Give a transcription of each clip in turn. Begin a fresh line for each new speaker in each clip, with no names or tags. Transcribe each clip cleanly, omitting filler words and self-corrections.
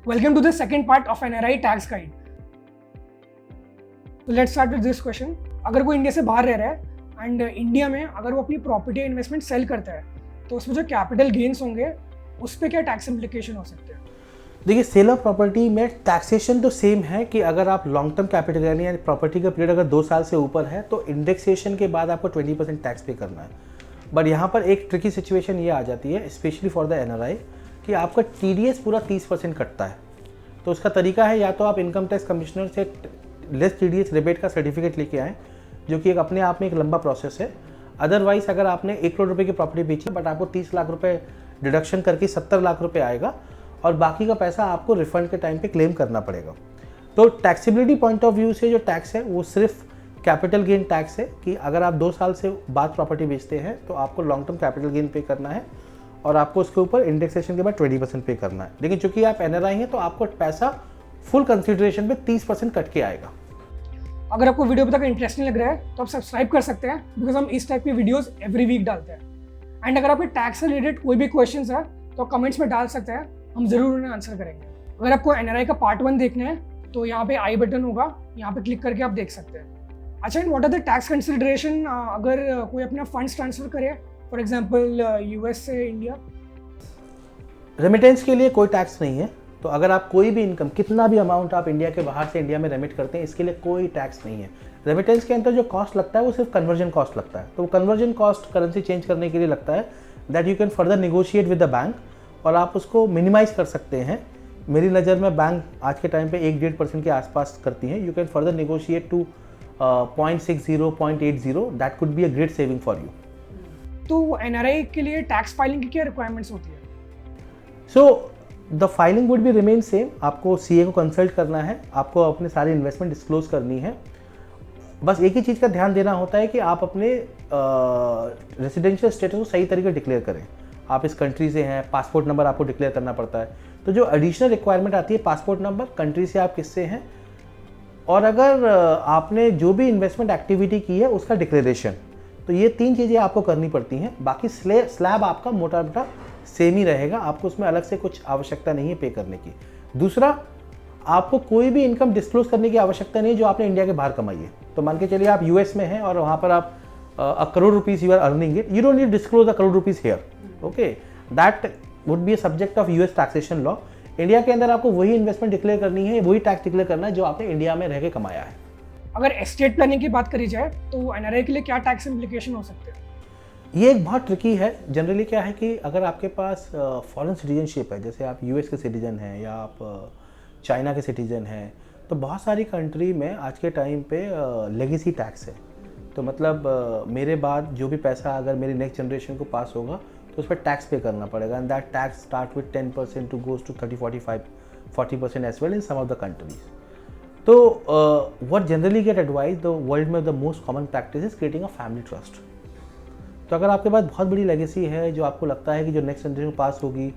Welcome to the second part of NRI tax guide. So let's start with this question. अगर कोई India से बाहर रह रहा है एंड इंडिया में अगर वो अपनी प्रॉपर्टी इन्वेस्टमेंट सेल करता है तो उसमें जो कैपिटल गेन्स होंगे उस पर क्या टैक्स इम्प्लीकेशन हो सकते हैं?
देखिए, सेल ऑफ प्रॉपर्टी में टैक्सेशन तो सेम है कि अगर आप लॉन्ग टर्म कैपिटल यानी प्रॉपर्टी का पीरियड अगर 2 साल से ऊपर है तो इंडेक्सेशन के बाद आपको 20% टैक्स पे करना है। बट यहाँ पर एक ट्रिकी सिचुएशन ये आ जाती है, स्पेशली फॉर द एनआरआई, कि आपका टीडीएस पूरा 30% कटता है। तो उसका तरीका है या तो आप इनकम टैक्स कमिश्नर से लेस टीडीएस रिबेट का सर्टिफिकेट लेके आएँ, जो कि एक अपने आप में एक लंबा प्रोसेस है। अदरवाइज अगर आपने 1 करोड़ रुपए की प्रॉपर्टी बेची बट आपको 30 लाख रुपए डिडक्शन करके 70 लाख रुपए आएगा और बाकी का पैसा आपको रिफंड के टाइम पे क्लेम करना पड़ेगा। तो टैक्सेबिलिटी पॉइंट ऑफ व्यू से जो टैक्स है वो सिर्फ कैपिटल गेन टैक्स है कि अगर आप 2 साल से बाद प्रॉपर्टी बेचते हैं तो आपको लॉन्ग टर्म कैपिटल गेन पे करना है और आपको उसके ऊपर इंडेक्सेशन के बाद 20% पे करना है। लेकिन चूंकि आप एनआरआई हैं तो आपको पैसा फुल कंसिडरेशन पे 30% कट के आएगा।
अगर आपको वीडियो अभी तक इंटरेस्टिंग लग रहा है तो आप सब्सक्राइब कर सकते हैं, बिकॉज हम इस टाइप की वीडियोस एवरी वीक डालते हैं। एंड अगर आपके टैक्स से रिलेटेड कोई भी क्वेश्चंस है तो कमेंट्स में डाल सकते हैं, हम जरूर उन्हें आंसर करेंगे। अगर आपको एनआरआई का पार्ट 1 देखना है तो यहाँ पे आई बटन होगा, यहाँ पे क्लिक करके आप देख सकते हैं। अच्छा, and what are the tax consideration अगर कोई अपना फंड्स ट्रांसफर करे, फॉर एग्जांपल यूएस से इंडिया?
रेमिटेंस के लिए कोई टैक्स नहीं है। तो अगर आप कोई भी इनकम, कितना भी अमाउंट आप इंडिया के बाहर से इंडिया में रेमिट करते हैं, इसके लिए कोई टैक्स नहीं है। रेमिटेंस के अंदर जो कॉस्ट लगता है वो सिर्फ कन्वर्जन कॉस्ट लगता है। तो कन्वर्जन कॉस्ट करेंसी चेंज करने के लिए लगता है, that you can further negotiate with the bank और आप उसको मिनिमाइज कर सकते हैं। मेरी नज़र में बैंक आज के टाइम पे 1-1.5% के आसपास करती हैं। You can further negotiate to 0.60, 0.80, that could be a great saving for you.
तो एनआरआई के लिए टैक्स फाइलिंग की क्या रिक्वायरमेंट्स होती है?
So the filing would be remain same. आपको सीए को कंसल्ट करना है, आपको अपने सारी इन्वेस्टमेंट डिस्क्लोज करनी है। बस एक ही चीज़ का ध्यान देना होता है कि आप अपने रेजिडेंशियल स्टेटस को सही तरीके डिक्लेयर करें। आप इस कंट्री से हैं, पासपोर्ट नंबर आपको डिक्लेयर करना पड़ता है। तो जो एडिशनल रिक्वायरमेंट आती है, पासपोर्ट नंबर, कंट्री से आप किससे हैं, और अगर आपने जो भी इन्वेस्टमेंट एक्टिविटी की है उसका डिक्लेरेशन। तो ये 3 चीज़ें आपको करनी पड़ती हैं। बाकी स्लैब आपका मोटा मोटा सेम ही रहेगा, आपको उसमें अलग से कुछ आवश्यकता नहीं है पे करने की। दूसरा, आपको कोई भी इनकम डिस्क्लोज करने की आवश्यकता नहीं जो आपने इंडिया के बाहर कमाई है। तो मान के चलिए आप यूएस में हैं और वहाँ पर आप 1 crore rupees you are earning it, you don't need disclose 1 crore rupees here, okay, that would be a subject of US taxation law. India के अंदर आपको वही इन्वेस्टमेंट डिक्लेयर करनी है, वही टैक्स डिक्लेयर करना है जो आपने इंडिया में रह के कमाया है।
अगर एस्टेट प्लानिंग की बात करी जाए तो एनआरआई के लिए क्या टैक्स इम्प्लीकेशन हो सकते हैं?
ये एक बहुत ट्रिकी है। जनरली क्या है कि अगर आपके पास फॉरेन सिटीजनशिप है, जैसे आप यूएस के सिटीजन हैं या आप चाइना के सिटीजन हैं, तो बहुत सारी कंट्री में आज के टाइम पे लेगेसी टैक्स है। तो मतलब मेरे बाद जो भी पैसा अगर मेरी नेक्स्ट जनरेशन को पास होगा तो उस पर टैक्स पे करना पड़ेगा, and that tax start with 10% two goes to 30-40% as well in some of the countries. तो what generally get advise, the world में the most common practice is creating a family trust. तो अगर आपके पास बहुत बड़ी legacy है जो आपको लगता है कि जो नेक्स्ट जनरेशन पास होगी,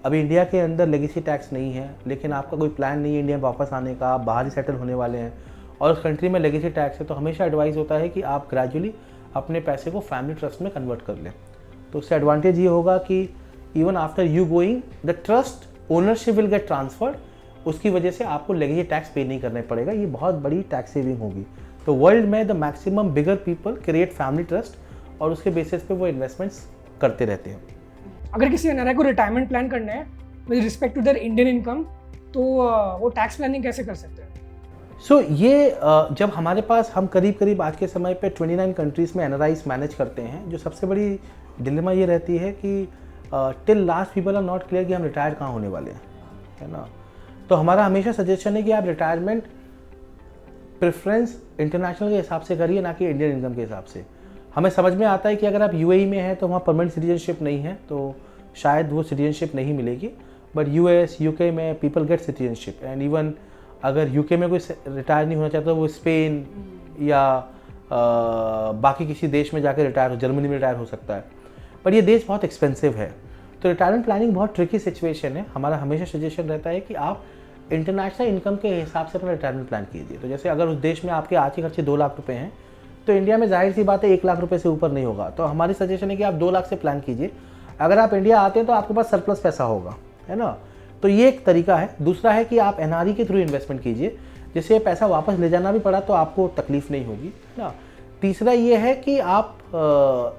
अभी इंडिया के अंदर लेगेसी टैक्स नहीं है, लेकिन आपका कोई प्लान नहीं है इंडिया वापस आने का, आप बाहर ही सेटल होने वाले हैं और उस कंट्री में लेगेसी टैक्स है, तो हमेशा एडवाइस होता है कि आप ग्रेजुअली अपने पैसे को फैमिली ट्रस्ट में कन्वर्ट कर लें। तो उससे एडवांटेज ये होगा कि even after you going the trust ownership will get transferred, उसकी वजह से आपको लेगेसी टैक्स पे नहीं करना पड़ेगा। ये बहुत बड़ी टैक्स सेविंग होगी। तो वर्ल्ड में the maximum bigger people create family trust और उसके बेसिस पे वो इन्वेस्टमेंट्स करते रहते हैं।
अगर किसी एनआरआई को रिटायरमेंट प्लान करना है with respect to their Indian income, तो वो टैक्स प्लानिंग कैसे कर सकते हैं?
सो ये जब हमारे पास, हम करीब आज के समय पे 29 कंट्रीज़ में एनआरआईज मैनेज करते हैं, जो सबसे बड़ी डिलेमा ये रहती है कि till last people are not clear कि हम रिटायर कहाँ होने वाले हैं, है ना। तो हमारा हमेशा सजेशन है कि आप रिटायरमेंट प्रेफरेंस इंटरनेशनल के हिसाब से करिए, ना कि इंडियन इनकम के हिसाब से। हमें समझ में आता है कि अगर आप यूएई में हैं तो वहाँ परमानेंट सिटीजनशिप नहीं है, तो शायद वो सिटीजनशिप नहीं मिलेगी। बट यूएस, यूके में people get citizenship, and even अगर यूके में कोई रिटायर नहीं होना चाहता, वो स्पेन या बाकी किसी देश में जाकर रिटायर हो, जर्मनी में रिटायर हो सकता है। पर ये देश बहुत एक्सपेंसिव है, तो रिटायरमेंट प्लानिंग बहुत ट्रिकी सिचुएशन है। हमारा हमेशा सजेशन रहता है कि आप इंटरनेशनल इनकम के हिसाब से अपना रिटायरमेंट प्लान कीजिए। तो जैसे अगर उस देश में आपके आज के खर्चे 2 लाख रुपए हैं, तो इंडिया में जाहिर सी बात है 1 लाख रुपए से ऊपर नहीं होगा। तो हमारी सजेशन है कि आप 2 लाख से प्लान कीजिए। अगर आप इंडिया आते हैं तो आपके पास सरप्लस पैसा होगा, है ना। तो ये एक तरीका है। दूसरा है कि आप एनआरई के थ्रू इन्वेस्टमेंट कीजिए, जिससे पैसा वापस ले जाना भी पड़ा तो आपको तकलीफ नहीं होगी ना। तीसरा ये है कि आप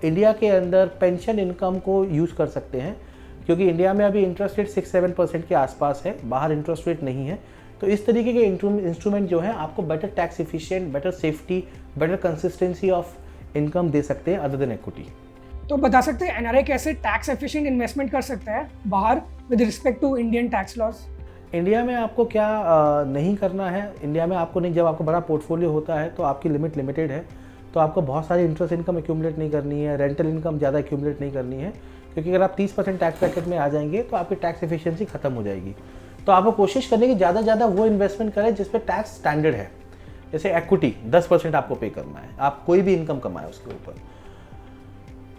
इंडिया के अंदर पेंशन इनकम को यूज़ कर सकते हैं, क्योंकि इंडिया में अभी इंटरेस्ट रेट 6-7% के आसपास है, बाहर इंटरेस्ट रेट नहीं है। तो इस तरीके के इंस्ट्रूमेंट जो है आपको better tax efficient, better safety, better consistency of income दे सकते हैं अदर देन इक्विटी।
तो बता सकते हैं एनआरआई कैसे टैक्स एफिशिएंट इन्वेस्टमेंट कर सकता है बाहर with respect to Indian tax laws?
India में आपको क्या नहीं करना है, इंडिया में आपको नहीं, जब आपको बड़ा पोर्टफोलियो होता है तो आपकी लिमिट लिमिटेड है, तो आपको बहुत सारी इंटरेस्ट इनकम एक्यूमुलेट नहीं करनी है, रेंटल इनकम ज़्यादा एक्यूमुलेट नहीं करनी है, क्योंकि अगर आप 30% टैक्स ब्रैकेट में आ जाएंगे तो आपकी टैक्स एफिशिएंसी खत्म हो जाएगी। तो आपको कोशिश करनी है कि ज़्यादा से ज़्यादा वो इन्वेस्टमेंट करें जिस पे टैक्स स्टैंडर्ड है। जैसे इक्विटी 10% आपको पे करना है, आप कोई भी इनकम कमाए उसके ऊपर।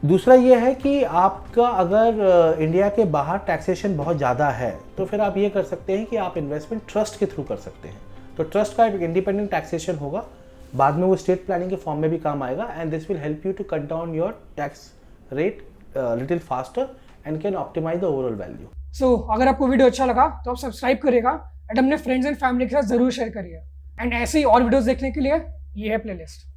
दूसरा ये है कि आपका अगर इंडिया के बाहर टैक्सेशन बहुत ज़्यादा है तो फिर आप ये कर सकते हैं कि आप इन्वेस्टमेंट ट्रस्ट के थ्रू कर सकते हैं। तो ट्रस्ट का एक इंडिपेंडेंट टैक्सेशन होगा, बाद में वो स्टेट प्लानिंग के फॉर्म में भी काम आएगा, and this will help you to cut down your tax rate little faster and can optimize the overall value.
So अगर आपको वीडियो अच्छा लगा तो आप सब्सक्राइब करिएगा एंड अपने फ्रेंड्स एंड फैमिली के साथ जरूर शेयर करिए। एंड ऐसे ही और वीडियोस देखने के लिए ये है प्लेलिस्ट।